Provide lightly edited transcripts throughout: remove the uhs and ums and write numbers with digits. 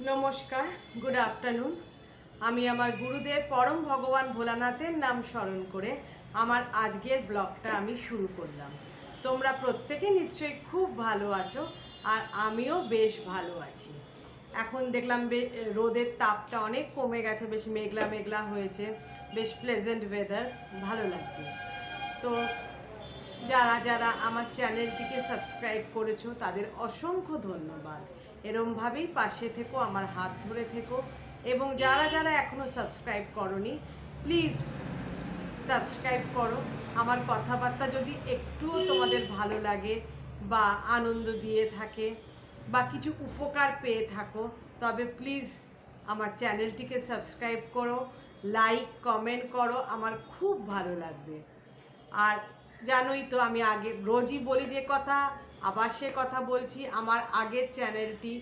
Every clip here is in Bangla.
নমস্কার, গুড আফটারনুন। আমি আমার গুরুদেব পরম ভগবান ভোলানাথের নাম স্মরণ করে আমার আজকের ব্লগটা আমি শুরু করলাম। তোমরা প্রত্যেকে নিশ্চয়ই খুব ভালো আছো, আর আমিও বেশ ভালো আছি। এখন দেখলাম রোদের তাপটা অনেক কমে গেছে, বেশ মেঘলা মেঘলা হয়েছে, বেশ প্লেজেন্ট ওয়েদার, ভালো লাগছে। তো যারা যারা আমার চ্যানেলটিকে সাবস্ক্রাইব করেছো তাদের অসংখ্য ধন্যবাদ। এরমভাবেই পাশে থেকো, আমার হাত ধরে থেকো, এবং যারা যারা এখনও সাবস্ক্রাইব করনি প্লিজ সাবস্ক্রাইব করো। আমার কথাবার্তা যদি একটুও তোমাদের ভালো লাগে বা আনন্দ দিয়ে থাকে বা কিছু উপকার পেয়ে থাকো, তবে প্লিজ আমার চ্যানেলটিকে সাবস্ক্রাইব করো, লাইক কমেন্ট করো, আমার খুব ভালো লাগবে। আর জানোই তো আমি আগে রোজই বলি যে কথা, আবার সে কথা বলছি, আমার আগের চ্যানেলটি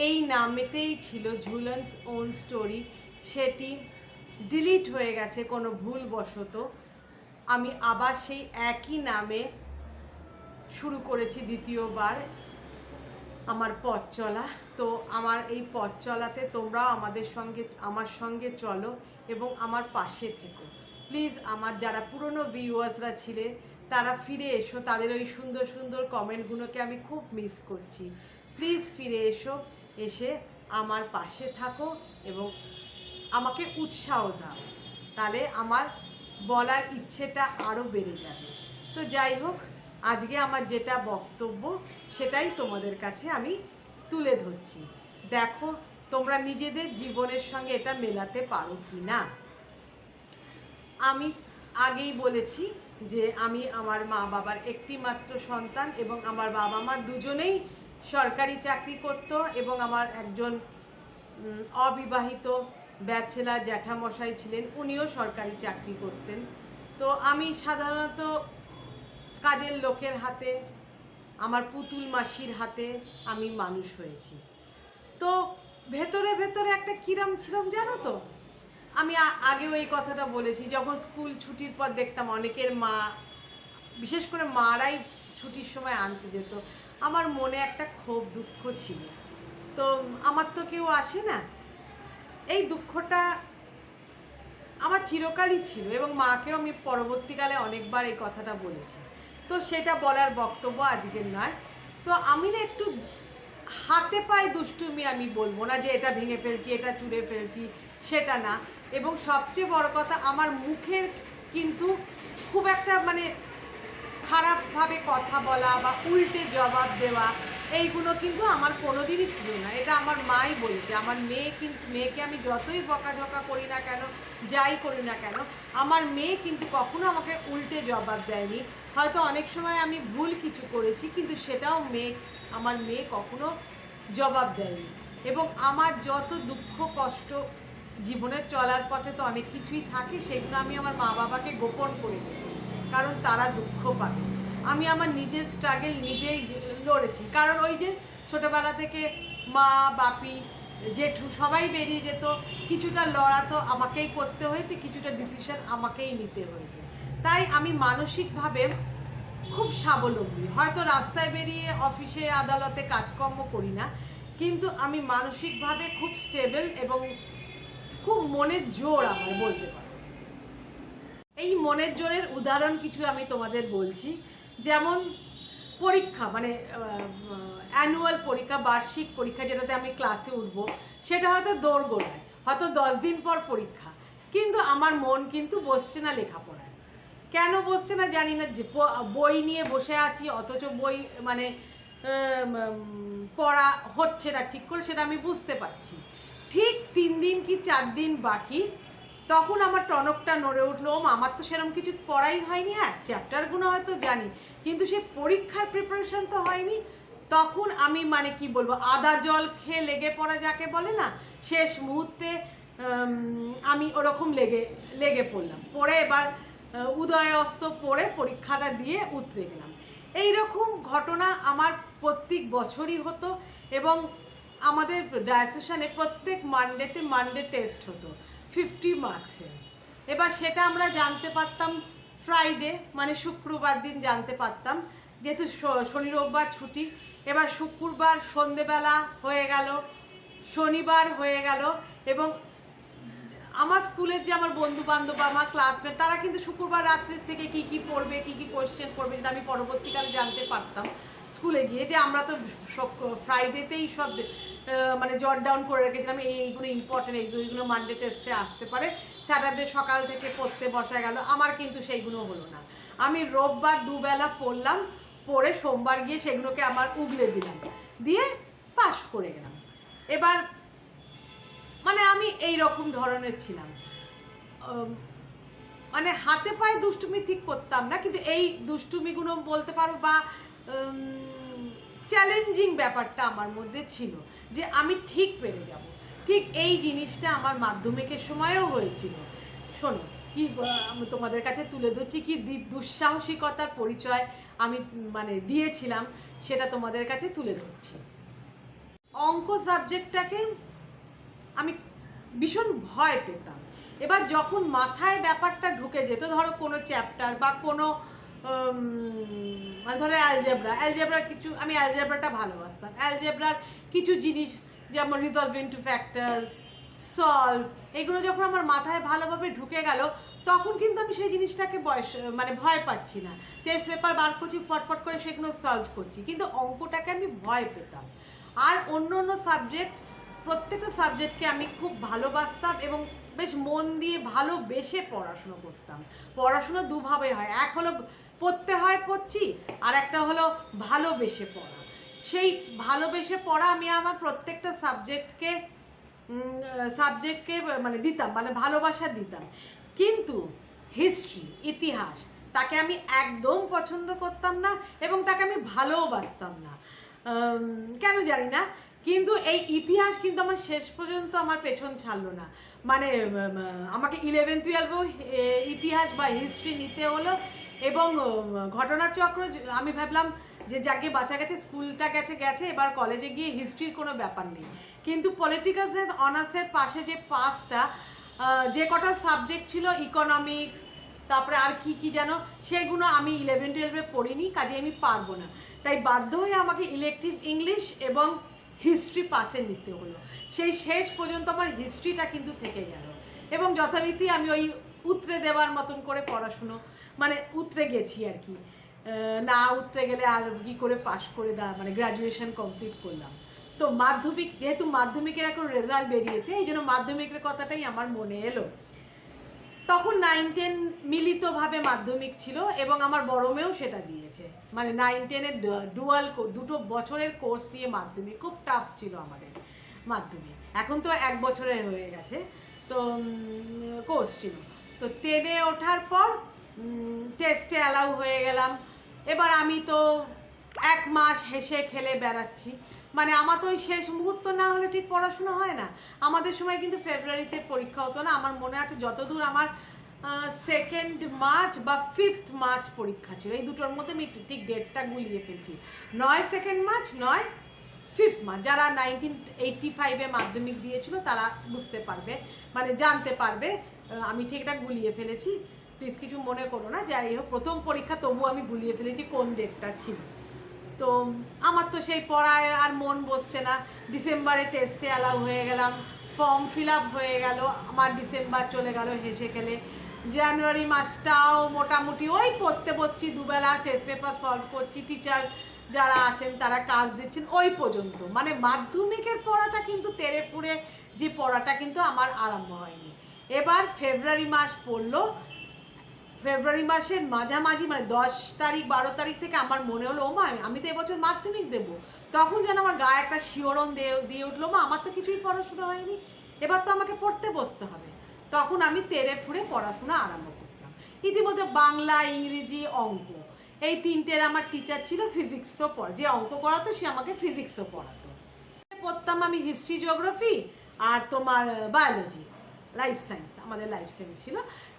এই নামেতেই ছিল, ঝুলনস ওন স্টোরি। সেটি ডিলিট হয়ে গেছে কোনো ভুলবশত। আমি আবার সেই একই নামে শুরু করেছি দ্বিতীয়বার আমার পথ চলা। তো আমার এই পথ চলাতে তোমরাও আমার সঙ্গে চলো এবং আমার পাশে থেকো। প্লিজ আমার যারা পুরনো ভিউয়ার্সরা ছিলে তারা ফিরে এসো, তাদের ওই সুন্দর সুন্দর কমেন্টগুলোকে আমি খুব মিস করছি। প্লিজ ফিরে এসো, এসে আমার পাশে থাকো এবং আমাকে উৎসাহ দাও, তাহলে আমার বলার ইচ্ছেটা আরও বেড়ে যাবে। তো যাই হোক, আজকে আমার যেটা বক্তব্য সেটাই তোমাদের কাছে আমি তুলে ধরছি। দেখো তোমরা নিজেদের জীবনের সঙ্গে এটা মেলাতে পারো কি না। আমি আগেই বলেছি যে আমি আমার মা বাবার একটি মাত্র সন্তান, এবং আমার বাবা মা দুজনেই সরকারি চাকরি করত, এবং আমার একজন অবিবাহিত ব্যাচেলার জ্যাঠামশাই ছিলেন, উনিও সরকারি চাকরি করতেন। তো আমি সাধারণত কাজের লোকের হাতে, আমার পুতুল মাসির হাতে আমি মানুষ হয়েছি। তো ভেতরে ভেতরে একটা কিরম ছিলাম জানো তো, আমি আগেও এই কথাটা বলেছি, যখন স্কুল ছুটির পর দেখতাম অনেকের মা, বিশেষ করে মারাই ছুটির সময় আনতে যেত, আমার মনে একটা ক্ষোভ দুঃখ ছিল। তো আমার তো কেউ আসে না, এই দুঃখটা আমার চিরকালই ছিল, এবং মাকেও আমি পরবর্তীকালে অনেকবার এই কথাটা বলেছি। তো সেটা বলার বক্তব্য আজকের নয়। তো আমি না একটু হাতে পায়ে দুষ্টুমি, আমি বলবো না যে এটা ভেঙে ফেলছি, এটা চুড়ে ফেলছি, সেটা না। এবং সবচেয়ে বড় কথা, আমার মুখের কিন্তু খুব একটা মানে খারাপভাবে কথা বলা বা উল্টে জবাব দেওয়া, এইগুলো কিন্তু আমার কোনোদিনই ছিল না। এটা আমার মাই বলেছে। আমার মেয়েকে আমি যতই বকাঝকা করি না কেন, যাই করি না কেন, আমার মেয়ে কিন্তু কখনো আমাকে উল্টে জবাব দেয়নি। হয়তো অনেক সময় আমি ভুল কিছু করেছি, কিন্তু সেটাও আমার মেয়ে কখনো জবাব দেয়নি। এবং আমার যত দুঃখ কষ্ট জীবনের চলার পথে তো অনেক কিছুই থাকে, সেগুলো আমি আমার মা বাবাকে গোপন করে গেছি, কারণ তারা দুঃখ পাবে। আমি আমার নিজের স্ট্রাগল নিজেই লড়েছি, কারণ ওই যে ছোটোবেলা থেকে মা বাপি জেঠু সবাই বেরিয়ে যেত, কিছুটা লড়া তো আমাকেই করতে হয়েছে, কিছুটা ডিসিশন আমাকেই নিতে হয়েছে। তাই আমি মানসিকভাবে খুব স্বাবলম্বী। হয়তো রাস্তায় বেরিয়ে অফিসে আদালতে কাজকর্ম করি না, কিন্তু আমি মানসিকভাবে খুব স্টেবল এবং খুব মনের জোর আমার, বলতে পারো। এই মনের জোরের উদাহরণ কিছু আমি তোমাদের বলছি। যেমন পরীক্ষা, মানে অ্যানুয়াল পরীক্ষা, বার্ষিক পরীক্ষা, যেটাতে আমি ক্লাসে উঠবো, সেটা হয়তো দোরগোড়ায়, হয়তো 10 দিন পর পরীক্ষা, কিন্তু আমার মন কিন্তু বসছে না লেখাপড়ায়। কেন বসছে না জানি না, যে বই নিয়ে বসে আছি, অথচ বই মানে পড়া হচ্ছে না ঠিক করে, সেটা আমি বুঝতে পারছি। ঠিক 3 দিন কি 4 দিন বাকি, তখন আমার টনকটা নড়ে উঠলো, আমার তো সেরকম কিছু পড়াই হয়নি। হ্যাঁ, চ্যাপ্টারগুলো হয়তো জানি, কিন্তু সে পরীক্ষার প্রিপারেশন তো হয়নি। তখন আমি মানে কি বলবো, আদা জল খেয়ে লেগে পড়া যাকে বলে না, শেষ মুহূর্তে আমি ওরকম লেগে পড়লাম। পড়ে এবার উদয় অস্ত পড়ে পরীক্ষাটা দিয়ে উতরে গেলাম। এই রকম ঘটনা আমার প্রত্যেক বছরই হতো, এবং আমাদের ডায়েসেশনে প্রত্যেক মানডে টেস্ট হতো 50 মার্কসের। এবার সেটা আমরা জানতে পারতাম ফ্রাইডে, মানে শুক্রবার দিন জানতে পারতাম, যেহেতু শনি রোববার ছুটি। এবার শুক্রবার সন্ধেবেলা হয়ে গেল, শনিবার হয়ে গেল এবং আমার স্কুলের যে আমার বন্ধু বান্ধব আমার ক্লাসমেট তারা কিন্তু শুক্রবার রাত্রির থেকে কি কি পড়বে কি কি কোয়েশ্চেন পড়বে যেটা আমি পরবর্তীকালে জানতে পারতাম স্কুলে গিয়ে, যে আমরা তো ফ্রাইডেতেই সব মানে জট ডাউন করে রেখেছিলাম এইগুলো ইম্পর্টেন্ট, এইগুলো মানডে টেস্টে আসতে পারে, স্যাটারডে সকাল থেকে পড়তে বসা গেল। আমার কিন্তু সেইগুলো হলো না। আমি রোববার দুবেলা পড়লাম, পড়ে সোমবার গিয়ে সেগুলোকে আমার উগলে দিলাম, দিয়ে পাশ করে গেলাম। এবার মানে আমি এই রকম ধরনের ছিলাম, মানে হাতে পায়ে দুষ্টুমি ঠিক করতাম না, কিন্তু এই দুষ্টুমিগুলো বলতে পারো বা চ্যালেঞ্জিং ব্যাপারটা আমার মধ্যে ছিল যে আমি ঠিক পেরে যাব। ঠিক এই জিনিসটা আমার মাধ্যমিকের সময়ও হয়েছিল। শোনো কি আমি তোমাদের কাছে তুলে ধরছি, কি দুঃসাহসিকতার পরিচয় আমি মানে দিয়েছিলাম সেটা তোমাদের কাছে তুলে ধরছি। অঙ্ক সাবজেক্টটাকে আমি ভীষণ ভয় পেতাম। এবার যখন মাথায় ব্যাপারটা ঢুকে যেত, ধরো কোনো চ্যাপ্টার বা কোনো মানে ধরো অ্যালজেব্রার কিছু, আমি অ্যালজেব্রাটা ভালোবাসতাম, অ্যালজেব্রার কিছু জিনিস যেমন রিজলভ ইনটু ফ্যাক্টরস, সলভ, এগুলো যখন আমার মাথায় ভালোভাবে ঢুকে গেল তখন কিন্তু আমি সেই জিনিসটাকে মানে ভয় পাচ্ছি না। টেস্ট পেপার বার করছি, ফটফট করে সেগুলো সলভ করছি, কিন্তু অঙ্কটাকে আমি ভয় পেতাম। আর অন্য অন্য সাবজেক্ট, প্রত্যেকটা সাবজেক্টকে আমি খুব ভালোবাসতাম এবং বেশ মন দিয়ে ভালোবেসে পড়াশুনো করতাম। পড়াশুনো দুভাবে হয়, এক হলো পড়তে হয় পড়ছি, আর একটা হলো ভালোবেসে পড়া। সেই ভালোবেসে পড়া আমি আমার প্রত্যেকটা সাবজেক্টকে মানে দিতাম, মানে ভালোবাসা দিতাম। কিন্তু হিস্ট্রি, ইতিহাস, তাকে আমি একদম পছন্দ করতাম না এবং তাকে আমি ভালোবাসতাম না, কেন জানি না। কিন্তু এই ইতিহাস কিন্তু আমার শেষ পর্যন্ত আমার পেছন ছাড়লো না। মানে আমাকে 11-12 ইতিহাস বা হিস্ট্রি নিতে হলো এবং ঘটনাচক্র আমি ভাবলাম যে যাকে বাঁচা গেছে, স্কুলটা গেছে, এবার কলেজে গিয়ে হিস্ট্রির কোনো ব্যাপার নেই। কিন্তু পলিটিক্যাল সায়েন্স অনার্সের পাশে যে পাসটা, যে কটা সাবজেক্ট ছিল, ইকোনমিক্স, তারপরে আর কি যেন, সেগুলো আমি 11-12 পড়িনি, কাজে আমি পারবো না। তাই বাধ্য হয়ে আমাকে ইলেকটিভ ইংলিশ এবং হিস্ট্রি পাশে নিতে হলো। সেই শেষ পর্যন্ত আমার হিস্ট্রিটা কিন্তু থেকে গেল এবং যথারীতি আমি ওই উতরে দেওয়ার মতন করে পড়াশুনো, মানে উতরে গেছি আর কি, না উতরে গেলে আর কি করে পাশ করে মানে গ্র্যাজুয়েশন কমপ্লিট করলাম। তো মাধ্যমিক, যেহেতু মাধ্যমিকের এখন রেজাল্ট বেরিয়েছে, এই জন্য মাধ্যমিকের কথাটাই আমার মনে এলো। তখন 9-10 মিলিতভাবে মাধ্যমিক ছিল এবং আমার বড় মেয়েও সেটা দিয়েছে, মানে 9-10-এর ডুয়াল, দুটো বছরের কোর্স নিয়ে মাধ্যমিক। খুব টাফ ছিল আমাদের মাধ্যমিক, এখন তো 1 বছরের হয়ে গেছে, তো কোর্স ছিল। তো 10-এ ওঠার পর টেস্টে অ্যালাউ হয়ে গেলাম। এবার আমি তো 1 মাস হেসে খেলে বেড়াচ্ছি, মানে আমার তো ওই শেষ মুহূর্ত না হলে ঠিক পড়াশোনা হয় না। আমাদের সময় কিন্তু ফেব্রুয়ারিতে পরীক্ষা হতো না, আমার মনে আছে যতদূর আমার 2nd মার্চ বা 5th মার্চ পরীক্ষা ছিল, এই দুটোর মধ্যে আমি ঠিক ডেটটা গুলিয়ে ফেলছি, নয় 2nd মার্চ, নয় 5th মার্চ। যারা 1985-এ মাধ্যমিক দিয়েছিল তারা বুঝতে পারবে, মানে জানতে পারবে, আমি ঠিক এটা গুলিয়ে ফেলেছি, প্লিজ কিছু মনে করো না। যাই হোক, প্রথম পরীক্ষা তবু আমি গুলিয়ে ফেলেছি কোন ডেটটা ছিল। তো আমার তো সেই পড়ায় আর মন বসছে না। ডিসেম্বরে টেস্টে অ্যালাউ হয়ে গেলাম, ফর্ম ফিল আপ হয়ে গেল, আমার ডিসেম্বর চলে গেল হেসে খেলে। জানুয়ারি মাসটাও মোটামুটি ওই পড়তে বসছি, দুবেলা টেস্ট পেপার সলভ করছি, টিচার যারা আছেন তারা কাজ দিচ্ছেন, ওই পর্যন্ত। মানে মাধ্যমিকের পড়াটা কিন্তু তেড়ে ফুড়ে যে পড়াটা কিন্তু আমার আরম্ভ হয়নি। এবার ফেব্রুয়ারি মাস পড়লো, ফেব্রুয়ারি মাসের মাঝামাঝি, মানে 10 তারিখ 12 তারিখ থেকে আমার মনে হলো, ও মা আমি তো এবছর মাধ্যমিক দেবো। তখন যেন আমার গায়ে একটা শিহরণ দিয়ে উঠলো, মা আমার তো কিছুই পড়াশোনা হয়নি, এবার তো আমাকে পড়তে বসতে হবে। তখন আমি তেড়ে ফুড়ে পড়াশোনা আরম্ভ করতাম। ইতিমধ্যে বাংলা, ইংরেজি, অঙ্ক, এই 3টের আমার টিচার ছিল। ফিজিক্সও যে অঙ্ক করাতো সে আমাকে ফিজিক্সও পড়াতো। পড়তাম আমি হিস্ট্রি, জিওগ্রাফি আর তোমার বায়োলজি, লাইফ সায়েন্স, আমাদের লাইফ সায়েন্স ছিল।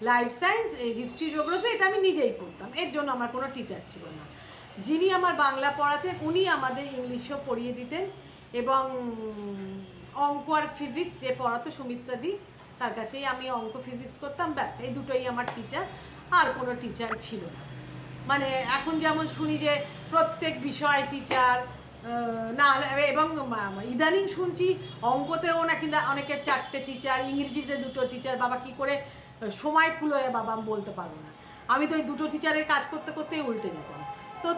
লাইফ সায়েন্স, হিস্ট্রি, জিওগ্রাফি এটা আমি নিজেই পড়তাম, এর জন্য আমার কোনো টিচার ছিল না। যিনি আমার বাংলা পড়াতেন উনি আমাদের ইংলিশও পড়িয়ে দিতেন এবং অঙ্ক আর ফিজিক্স যে পড়াতো সুমিত্রাদি, তার কাছেই আমি অঙ্ক ফিজিক্স করতাম, ব্যাস এই দুটোই আমার টিচার, আর কোনো টিচার ছিল না। মানে এখন যেমন শুনি যে প্রত্যেক বিষয় টিচার, না, এবং ইদানিং শুনছি অঙ্কতেও নাকি অনেকে 4টে টিচার, ইংরেজিতে 2টো টিচার। বাবা কি করে সময় কুলোয় বাবা আমি বলতে পারবো না। আমি তো ওই 2টো টিচারের কাজ করতে করতেই উল্টে যেতাম। তো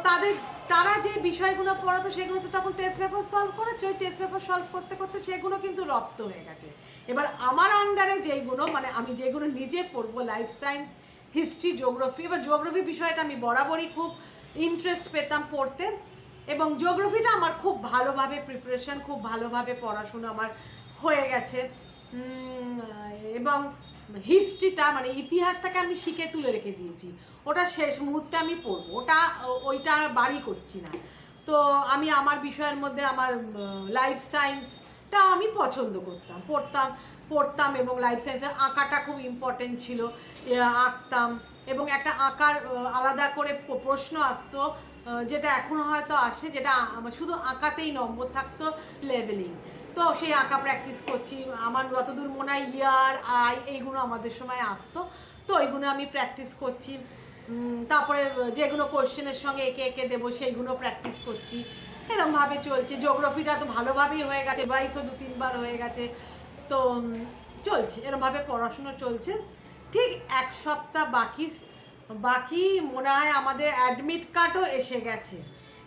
তারা যে বিষয়গুলো পড়াতো সেগুলো তো তখন টেস্ট পেপার সলভ করেছে, ওই টেস্ট পেপার সলভ করতে করতে সেগুলো কিন্তু রপ্ত হয়ে গেছে। এবার আমার আন্ডারে যেইগুলো মানে আমি যেগুলো নিজে পড়বো, লাইফ সায়েন্স, হিস্ট্রি, জিওগ্রাফি, এবার জিওগ্রাফি বিষয়টা আমি বরাবরই খুব ইন্টারেস্ট পেতাম পড়তে, এবং জিওগ্রাফিটা আমার খুব ভালোভাবে প্রিপারেশন, খুব ভালোভাবে পড়াশুনো আমার হয়ে গেছে। এবং হিস্ট্রিটা মানে ইতিহাসটাকে আমি শিখে তুলে রেখে দিয়েছি, ওটা শেষ মুহূর্তে আমি পড়বো, ওইটা বাড়ি করছি না। তো আমি আমার বিষয়ের মধ্যে আমার লাইফ সায়েন্সটা আমি পছন্দ পড়তাম এবং লাইফ সায়েন্সের আঁকাটা খুব ইম্পর্টেন্ট ছিল, আঁকতাম। এবং একটা আঁকার আলাদা করে প্রশ্ন আসতো, যেটা এখনও হয়তো আসে, যেটা শুধু আঁকাতেই নম্বর থাকতো, লেভেলিং। তো সেই আঁকা প্র্যাকটিস করছি, আমার যতদূর মনে হয় ইয়ার আই এইগুলো আমাদের সময় আসতো, তো ওইগুলো আমি প্র্যাকটিস করছি। তারপরে যেগুলো কোশ্চেনের সঙ্গে একে একে দেবো সেইগুলো প্র্যাকটিস করছি, এরকমভাবে চলছে। জিওগ্রাফিটা তো ভালোভাবেই হয়ে গেছে, 2-3 বার হয়ে গেছে। তো চলছে, এরকমভাবে পড়াশুনো চলছে। ঠিক 1 সপ্তাহ বাকি মনে হয় আমাদের অ্যাডমিট কার্ডও এসে গেছে।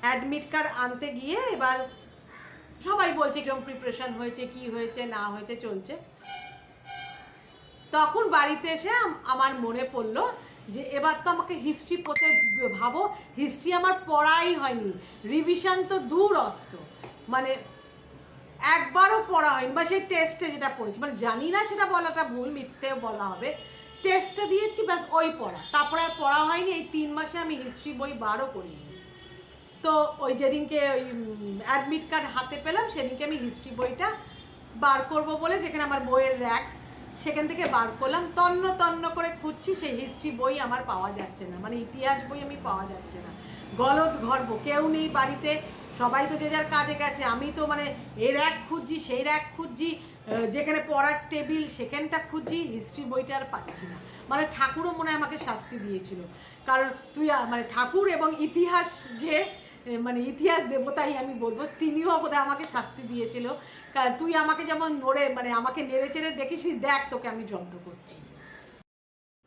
অ্যাডমিট কার্ড আনতে গিয়ে এবার সবাই বলছে কিরকম প্রিপারেশন হয়েছে, কি হয়েছে না হয়েছে, চলছে। তখন বাড়িতে এসে আমার মনে পড়লো যে এবার তো আমাকে হিস্ট্রি পড়তে, ভাবো হিস্ট্রি আমার পড়াই হয়নি, রিভিশন তো দূর অস্ত, মানে একবারও পড়া হয়নি, বা সেই টেস্টে যেটা পড়েছি, মানে জানি না সেটা বলাটা ভুল, মিথ্যেও বলা হবে, টেস্টে দিয়েছি ব্যাস, ওই পড়া, তারপরে আর পড়া হয়নি। এই 3 মাসে আমি হিস্ট্রি বই বারও করিনি। তো ওই যেদিনকে ওই অ্যাডমিট কার্ড হাতে পেলাম সেদিনকে আমি হিস্ট্রি বইটা বার করব বলে, যেখানে আমার বইয়ের র্যাক, সেখান থেকে বার করলাম, তন্ন করে খুঁজছি, সেই হিস্ট্রি বই আমার পাওয়া যাচ্ছে না, মানে ইতিহাস বই আমি পাওয়া যাচ্ছে না। গলদ গর্ব, কেউ নেই বাড়িতে, সবাই তো যে যার কাজে গেছে, আমি তো মানে এই র্যাক খুঁজছি, সেই র্যাক খুঁজছি, যেখানে পড়ার টেবিল সেখানটা খুঁজছি, হিস্ট্রি বইটা আর পাচ্ছি না। মানে ঠাকুরও মনে হয় আমাকে শাস্তি দিয়েছিল, কারণ তুই মানে ঠাকুর এবং ইতিহাস যে মানে ইতিহাস দেবতাই আমি বলবো, তিনিও বোধহয় আমাকে শাস্তি দিয়েছিল, তুই আমাকে যেমন মানে আমাকে নেড়ে চেড়ে দেখিস, দেখ তোকে আমি জব্দ করছি।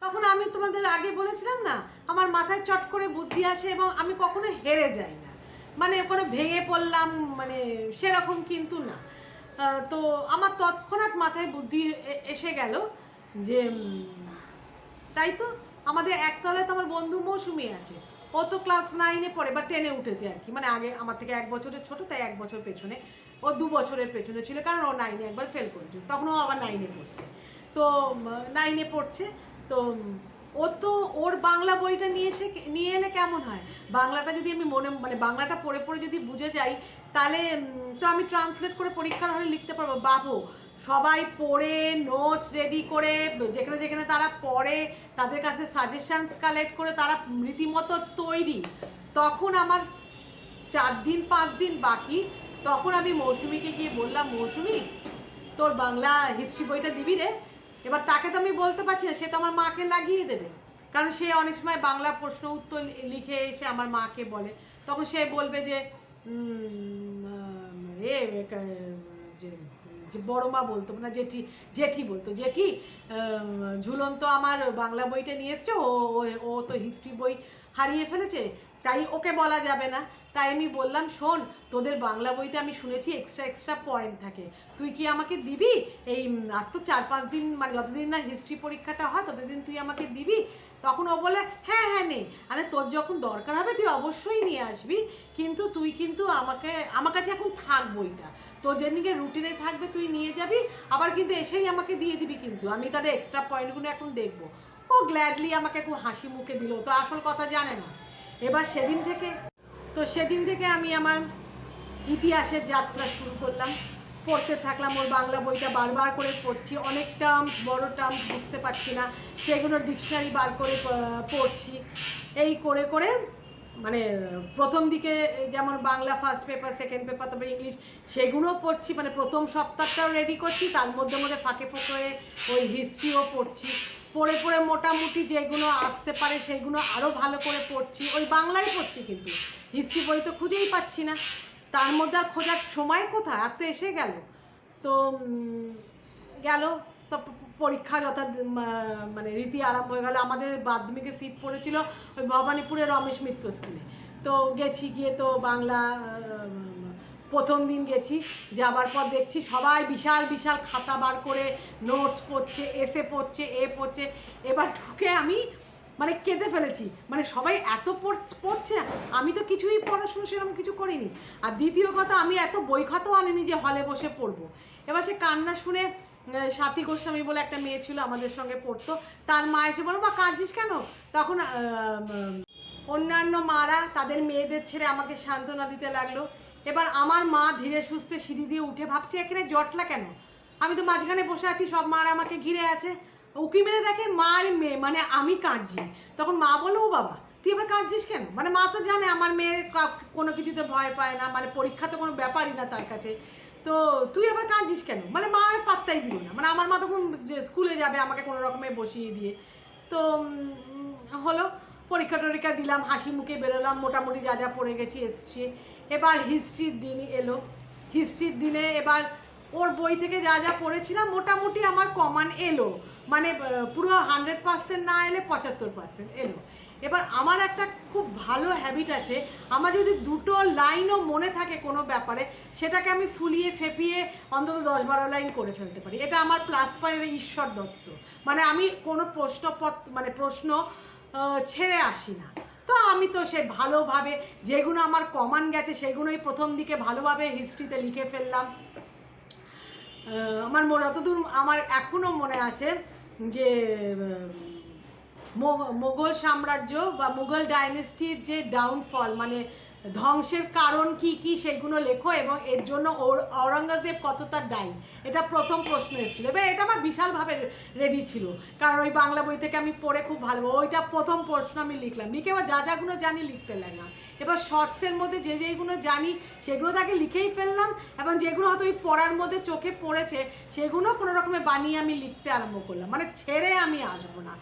তখন আমি তোমাদের আগে বলেছিলাম না, আমার মাথায় চট করে বুদ্ধি আসে এবং আমি কখনো হেরে যাই না, মানে কোনো ভেঙে পড়লাম মানে সেরকম কিন্তু না। তো আমার তৎক্ষণাৎ মাথায় বুদ্ধি এসে গেল যে তাই তো, আমাদের একতলায় তো আমার বন্ধু মৌসুমি আছে, ও তো ক্লাস 9-এ পড়ে বা 10-এ উঠেছে আর কি, মানে আগে আমার থেকে 1 বছরের ছোট, তাই 1 বছর পেছনে, ও 2 বছরের পেছনে ছিল, কারণ ও 9-এ একবার ফেল করেছিল, তখন ও আবার 9-এ পড়ছে। তো 9-এ পড়ছে, তো ও তো ওর বাংলা বইটা নিয়ে এলে কেমন হয়, বাংলাটা যদি আমি মানে বাংলাটা পড়ে পড়ে যদি বুঝে যাই, তাহলে তো আমি ট্রান্সলেট করে পরীক্ষার হলে লিখতে পারবো। বাবু সবাই পড়ে নোটস রেডি করে, যেখানে যেখানে তারা পড়ে তাদের কাছে সাজেশনস কালেক্ট করে তারা রীতিমতো তৈরি। তখন আমার 4-5 দিন বাকি, তখন আমি মৌসুমিকে গিয়ে বললাম, মৌসুমি তোর বাংলা হিস্ট্রি বইটা দিবি রে। এবার তাকে তো আমি বলতে পারছি না, সে তো আমার মাকে লাগিয়ে দেবে, কারণ সে অনেক সময় বাংলা প্রশ্ন উত্তর লিখে এসে আমার মাকে বলে, তখন সে বলবে যে যে বড় মা বলতো না, জেঠি বলতো, জেঠি ঝুলন তো আমার বাংলা বইটা নিয়ে এসছে, ও তো হিস্ট্রি বই হারিয়ে ফেলেছে, তাই ওকে বলা যাবে না। তাই আমি বললাম, শোন তোদের বাংলা বইতে আমি শুনেছি এক্সট্রা পয়েন্ট থাকে, তুই কি আমাকে দিবি এই আর তো 4-5 দিন, মানে যতদিন না হিস্ট্রি পরীক্ষাটা হয় ততদিন তুই আমাকে দিবি। তখন ও বলে হ্যাঁ নে, আরে তোর যখন দরকার হবে তুই অবশ্যই নিয়ে আসবি, কিন্তু তুই কিন্তু আমার কাছে এখন থাক বইটা, তোর যেদিনকে রুটিনে থাকবে তুই নিয়ে যাবি, আবার কিন্তু এসেই আমাকে দিয়ে দিবি, কিন্তু আমি তাহলে এক্সট্রা পয়েন্টগুলো এখন দেখবো। ও গ্ল্যাডলি আমাকে খুব হাসি মুখে দিল, তো আসল কথা জানে না। এবার সেদিন থেকে আমি আমার ইতিহাসের যাত্রা শুরু করলাম, পড়তে থাকলাম, ওর বাংলা বইটা বারবার করে পড়ছি, অনেক টার্মস, বড় টার্মস বুঝতে পারছি না, সেগুলো ডিকশনারি বার করে পড়ছি, এই করে করে মানে প্রথম দিকে যেমন Bangla first paper, second paper, তারপরে ইংলিশ, সেগুলোও পড়ছি, মানে প্রথম সপ্তাহটাও রেডি করছি, তার মধ্যে ফাঁকে ওই হিস্ট্রিও পড়ছি, পড়ে মোটামুটি যেগুলো আসতে পারে সেইগুলো আরও ভালো করে পড়ছি, ওই বাংলাই পড়ছি, কিন্তু হিস্ট্রি বই তো খুঁজেই পাচ্ছি না। তার মধ্যে আর খোঁজার সময় কোথায়, আর তো এসে গেল। তো গেল, তো পরীক্ষা মানে রীতি আরম্ভ হয়ে গেল। আমাদের মাধ্যমিকে সিট পড়েছিল ওই ভবানীপুরে রমেশ মিত্র স্কুলে। তো গেছি, গিয়ে তো বাংলা প্রথম দিন গেছি, যাবার পর দেখছি সবাই বিশাল বিশাল খাতা বার করে নোটস পড়ছে, এসে পড়ছে, পড়ছে। এবার ঢুকে আমি মানে কেঁদে ফেলেছি, মানে সবাই এত পড়ছে, আমি তো কিছুই পড়াশুনো সেরকম কিছু করিনি। আর দ্বিতীয় কথা, আমি এত বই খাতাও আনিনি যে হলে বসে পড়বো। এবার সে কান্না শুনে সাথী গোস্বামী বলে একটা মেয়ে ছিল আমাদের সঙ্গে পড়তো, তার মা এসে বলো, মা কাঁদছিস কেন? তখন অন্যান্য মারা তাদের মেয়েদের ছেড়ে আমাকে সান্ত্বনা দিতে লাগলো। এবার আমার মা ধীরে সুস্থে সিঁড়ি দিয়ে উঠে ভাবছে এখানে জটলা কেন, আমি তো মাঝখানে বসে আছি, সব মারা আমাকে ঘিরে আছে। উকি মেরে দেখে মার মেয়ে, মানে আমি কাঁদছি। তখন মা বলো, ও বাবা তুই এবার কাঁদছিস কেন? মানে মা তো জানে আমার মেয়ে কোনো কিছুতে ভয় পায় না, মানে পরীক্ষা তো কোনো ব্যাপারই না তার কাছে, তো তুই এবার কাঁদছিস কেন? মানে মা পাত্তাই দিল না, মানে আমার মা তখন যে স্কুলে যাবে আমাকে কোনো রকমে বসিয়ে দিয়ে। তো হলো, পরীক্ষা টরীক্ষা দিলাম, হাসি মুখে বেরোলাম, মোটামুটি যা যা পড়ে গেছি এসছি। এবার হিস্ট্রির দিন এলো। হিস্ট্রির দিনে এবার ওর বই থেকে যা যা পড়েছিলাম মোটামুটি আমার কমান এলো, মানে পুরো 100% না এলে 75% এলো। এবার আমার একটা খুব ভালো হ্যাবিট আছে, আমার যদি দুটো লাইনও মনে থাকে কোনো ব্যাপারে, সেটাকে আমি ফুলিয়ে ফেপিয়ে অন্তত 10-12 লাইন করে ফেলতে পারি। এটা আমার প্লাস পয়েন্ট, ঈশ্বর দত্ত। মানে আমি কোনো প্রশ্ন ছেড়ে আসি না। তো আমি তো সে ভালোভাবে যেগুলো আমার কমান গেছে সেগুলোই প্রথম দিকে ভালোভাবে হিস্ট্রিতে লিখে ফেললাম। আমার যতদূর আমার এখনও মনে আছে যে মোগল সাম্রাজ্য বা মুঘল ডাইনেস্টির যে ডাউনফল, মানে ধ্বংসের কারণ কি কি সেগুলো লেখো, এবং এর জন্য ঔরঙ্গজেব কতটা দায়ী, এটা প্রথম প্রশ্ন এসেছিলো। এবার এটা আমার বিশালভাবে রেডি ছিল, কারণ ওই বাংলা বই থেকে আমি পড়ে খুব ভালো, ওইটা প্রথম প্রশ্ন আমি লিখলাম, লিখে এবার যা যাগুলো জানি লিখতে লাগলাম। এবার শর্টসের মধ্যে যে যেগুলো জানি সেগুলো তাকে লিখেই ফেললাম, এবং যেগুলো হয়তো ওই পড়ার মধ্যে চোখে পড়েছে সেগুলো কোনো রকমে বানিয়ে আমি লিখতে আরম্ভ করলাম, মানে ছেড়ে আমি আসবো না।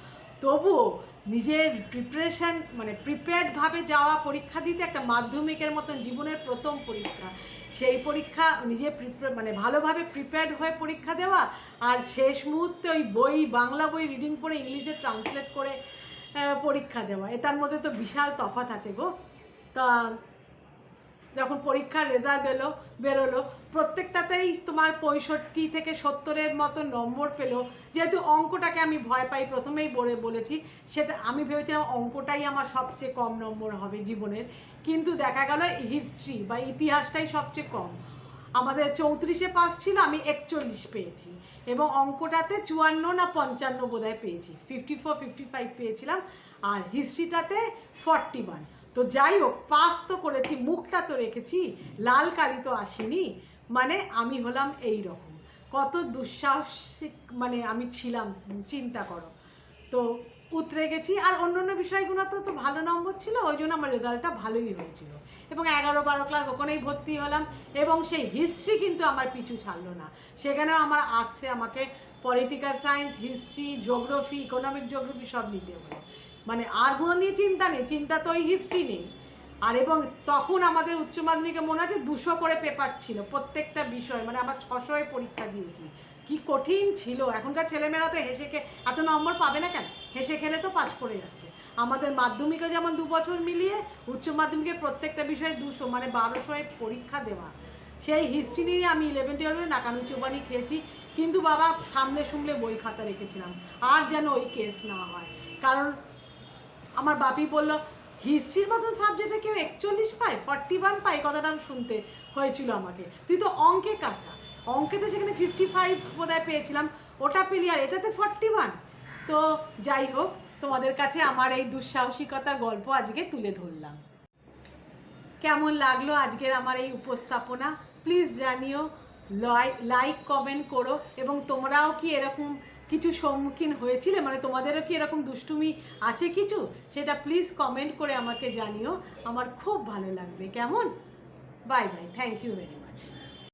তবুও নিজের প্রিপারেশান, মানে প্রিপেয়ার্ডভাবে যাওয়া পরীক্ষা দিতে, একটা মাধ্যমিকের মতন জীবনের প্রথম পরীক্ষা, সেই পরীক্ষা নিজে মানে ভালোভাবে প্রিপেয়ার্ড হয়ে পরীক্ষা দেওয়া, আর শেষ মুহূর্তে ওই বই, বাংলা বই রিডিং করে ইংলিশে ট্রান্সলেট করে পরীক্ষা দেওয়া, এটার মধ্যে তো বিশাল তফাৎ আছে গো। তা যখন পরীক্ষার রেজাল্ট বেরোলো, প্রত্যেকটাতেই তোমার 65 থেকে 70-এর মতো নম্বর পেলো। যেহেতু অঙ্কটাকে আমি ভয় পাই, প্রথমেই বলেছি, সেটা আমি ভেবেছিলাম অঙ্কটাই আমার সবচেয়ে কম নম্বর হবে জীবনের, কিন্তু দেখা গেল হিস্ট্রি বা ইতিহাসটাই সবচেয়ে কম। আমাদের 34-এ পাস ছিল, আমি 41 পেয়েছি, এবং অঙ্কটাতে 54 না 55 বোধহয় পেয়েছি, 54-55 পেয়েছিলাম, আর হিস্ট্রিটাতে 41। তো যাই হোক, পাস তো করেছি, মুখটা তো রেখেছি, লাল কালি তো আসেনি। মানে আমি হলাম এই রকম, কত দুঃসাহসিক মানে আমি ছিলাম, চিন্তা করো। তো উতরে গেছি, আর অন্য বিষয়গুলোতে তো ভালো নম্বর ছিল, ওই জন্য আমার রেজাল্টটা ভালোই হয়েছিল, এবং 11-12 ক্লাস ওখানেই ভর্তি হলাম। এবং সেই হিস্ট্রি কিন্তু আমার পিছু ছাড়লো না, সেখানেও আমার আর্টসে আমাকে political science, history, geography, economic geography সব নিতে হলো। মানে আর কোনো নিয়ে চিন্তা নেই, চিন্তা তো ওই হিস্ট্রি নেই। আর এবং তখন আমাদের উচ্চ মাধ্যমিকে মনে আছে 200 করে পেপার ছিল প্রত্যেকটা বিষয়, মানে আমার 600-এ পরীক্ষা দিয়েছি, কি কঠিন ছিল। এখনকার ছেলেমেয়েরা তো হেসে এত নম্বর পাবে না কেন, হেসে খেলে তো পাস করে যাচ্ছে। আমাদের মাধ্যমিকে যেমন 2 বছর মিলিয়ে উচ্চ মাধ্যমিকে প্রত্যেকটা বিষয়ে 200, মানে 1200-এ পরীক্ষা দেওয়া। সেই হিস্ট্রি নিয়ে আমি 11-12-এ নাকানি চোবানি খেয়েছি, কিন্তু বাবা সামনে শুনলে বই খাতা রেখেছিলাম, আর যেন ওই কেস না হয়। কারণ আমার বাপি বললো, হিস্ট্রির মতো সাবজেক্টে কেউ 41 পায়, 41 পায়, কথাটা শুনতে হয়েছিল আমাকে, তুই তো অঙ্কে কাঁচা, অঙ্কেতে সেখানে 55 বোধহয় পেয়েছিলাম, ওটা পেলি, আর এটাতে 41। তো যাই হোক, তোমাদের কাছে আমার এই দুঃসাহসিকতার গল্প আজকে তুলে ধরলাম। কেমন লাগলো আজকের আমার এই উপস্থাপনা প্লিজ জানিও, লাইক কমেন্ট করো, এবং তোমরাও কি এরকম কিছু সম্মুখীন হয়েছিলে, মানে তোমাদেরও কি এরকম দুষ্টুমি আছে কিছু, সেটা প্লিজ কমেন্ট করে আমাকে জানিও, আমার খুব ভালো লাগবে। কেমন? Bye bye, thank you very much.